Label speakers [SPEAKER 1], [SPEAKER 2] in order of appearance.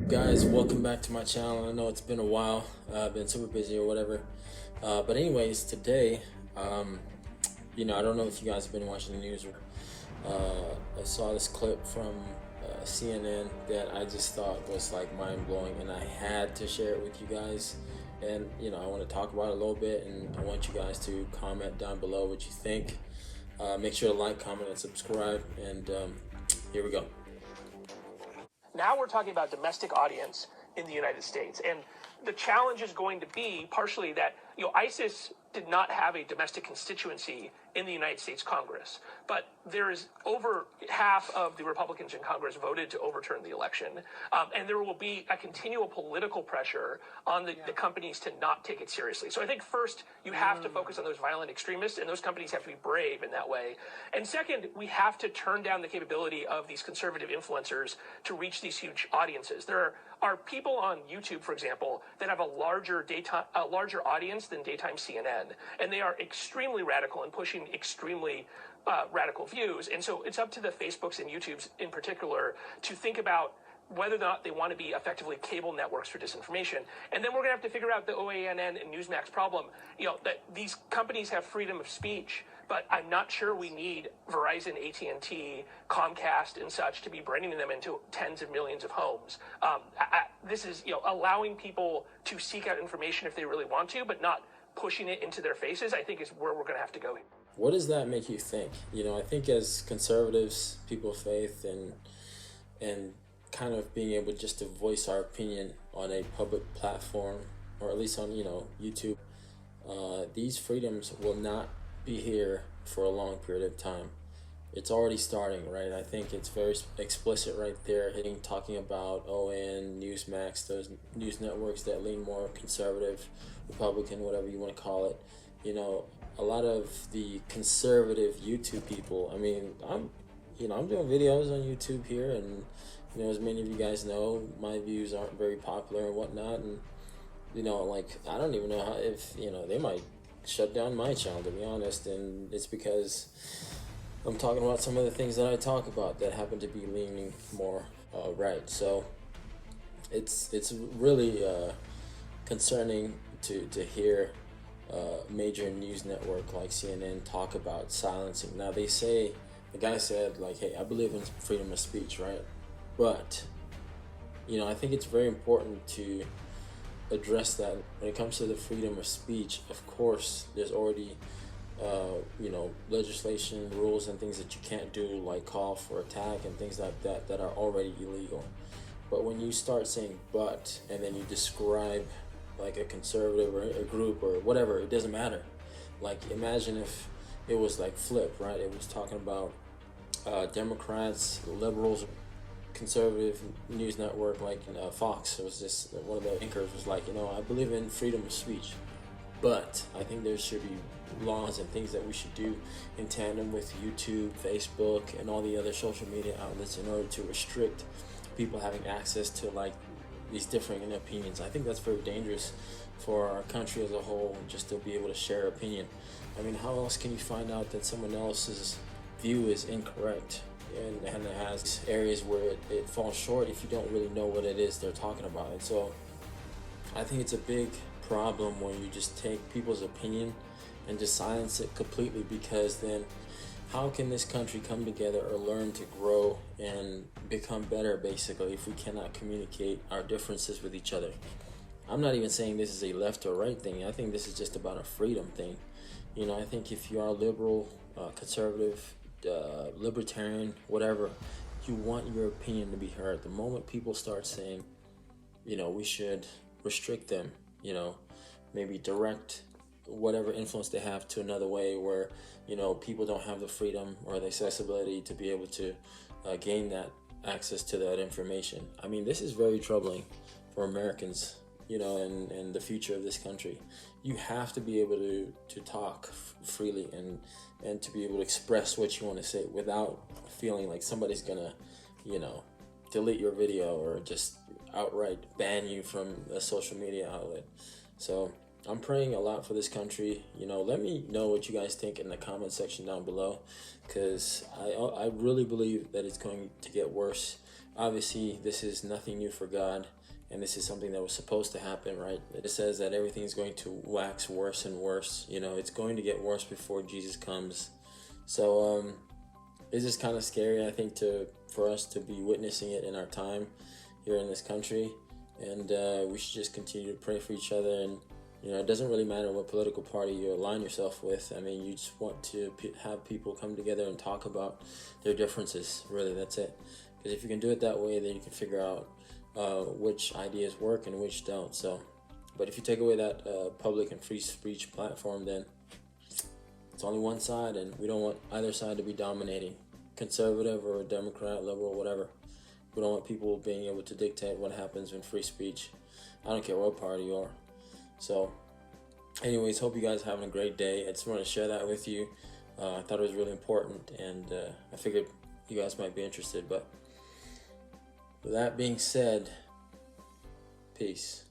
[SPEAKER 1] Guys, welcome back to my channel. I know it's been a while. I've been super busy or whatever. But anyways, today, I don't know if you guys have been watching the news. I saw this clip from CNN that I just thought was like mind-blowing, and I had to share it with you guys. And I want to talk about it a little bit, and I want you guys to comment down below what you think. Make sure to like, comment, and subscribe. And here we go.
[SPEAKER 2] Now we're talking about domestic audience in the United States. And the challenge is going to be partially that, ISIS did not have a domestic constituency in the United States Congress. But there is over half of the Republicans in Congress voted to overturn the election. And there will be a continual political pressure on the companies to not take it seriously. So I think first, you have to focus on those violent extremists, and those companies have to be brave in that way. And second, we have to turn down the capability of these conservative influencers to reach these huge audiences. There are people on YouTube, for example, that have a larger audience than daytime CNN, and they are extremely radical and pushing extremely radical views. And so it's up to the Facebooks and YouTubes in particular to think about whether or not they want to be effectively cable networks for disinformation. And then we're going to have to figure out the OANN and Newsmax problem, that these companies have freedom of speech, but I'm not sure we need Verizon, AT&T, Comcast, and such to be bringing them into tens of millions of homes. This is, allowing people to seek out information if they really want to, but not pushing it into their faces, I think is where we're going to have to go.
[SPEAKER 1] What does that make you think? I think as conservatives, people of faith, and kind of being able just to voice our opinion on a public platform, or at least on YouTube, these freedoms will not be here for a long period of time. It's already starting, right? I think it's very explicit right there, talking about OAN, Newsmax, those news networks that lean more conservative, Republican, whatever you want to call it. A lot of the conservative YouTube people, I'm doing videos on YouTube here, and as many of you guys know, my views aren't very popular and whatnot, and I don't even know how, if they might shut down my channel, to be honest, and it's because I'm talking about some of the things that I talk about that happen to be leaning more right. So it's really concerning to hear major news network like CNN talk about silencing. Now they say, the guy said like, hey, I believe in freedom of speech, right? But I think it's very important to address that when it comes to the freedom of speech. Of course, there's already legislation, rules, and things that you can't do, like call for attack and things like that are already illegal. But when you start saying "but" and then you describe like a conservative or a group or whatever, it doesn't matter. Like, imagine if it was like flip, right? It was talking about Democrats, liberals, conservative news network like Fox. It was just one of the anchors was like, I believe in freedom of speech, but I think there should be laws and things that we should do in tandem with YouTube, Facebook, and all the other social media outlets in order to restrict people having access to like these differing opinions. I think that's very dangerous for our country as a whole, just to be able to share opinion. How else can you find out that someone else's view is incorrect? And it has areas where it falls short if you don't really know what it is they're talking about. And so I think it's a big problem when you just take people's opinion and just silence it completely, because then how can this country come together or learn to grow and become better, basically, if we cannot communicate our differences with each other? I'm not even saying this is a left or right thing. I think this is just about a freedom thing. I think if you are liberal, conservative, libertarian, whatever, you want your opinion to be heard. The moment people start saying, we should restrict them, maybe direct whatever influence they have to another way where, people don't have the freedom or the accessibility to be able to gain that access to that information. This is very troubling for Americans, and the future of this country. You have to be able to talk freely and to be able to express what you want to say without feeling like somebody's gonna, delete your video or just outright ban you from a social media outlet. So I'm praying a lot for this country. Let me know what you guys think in the comment section down below, because I really believe that it's going to get worse. Obviously, this is nothing new for God. and this is something that was supposed to happen, right? It says that everything is going to wax worse and worse. You know, it's going to get worse before Jesus comes. So it's just kind of scary, I think, for us to be witnessing it in our time here in this country. And we should just continue to pray for each other. And you know, it doesn't really matter what political party you align yourself with. I mean, you just want to have people come together and talk about their differences. Really, that's it. Because if you can do it that way, then you can figure out which ideas work and which don't. So, but if you take away that public and free speech platform, then it's only one side, and we don't want either side to be dominating, conservative or Democrat, liberal, whatever. We don't want people being able to dictate what happens in free speech. I don't care what party you are. So, anyways, hope you guys are having a great day. I just wanted to share that with you. I thought it was really important, and I figured you guys might be interested. But with that being said, peace.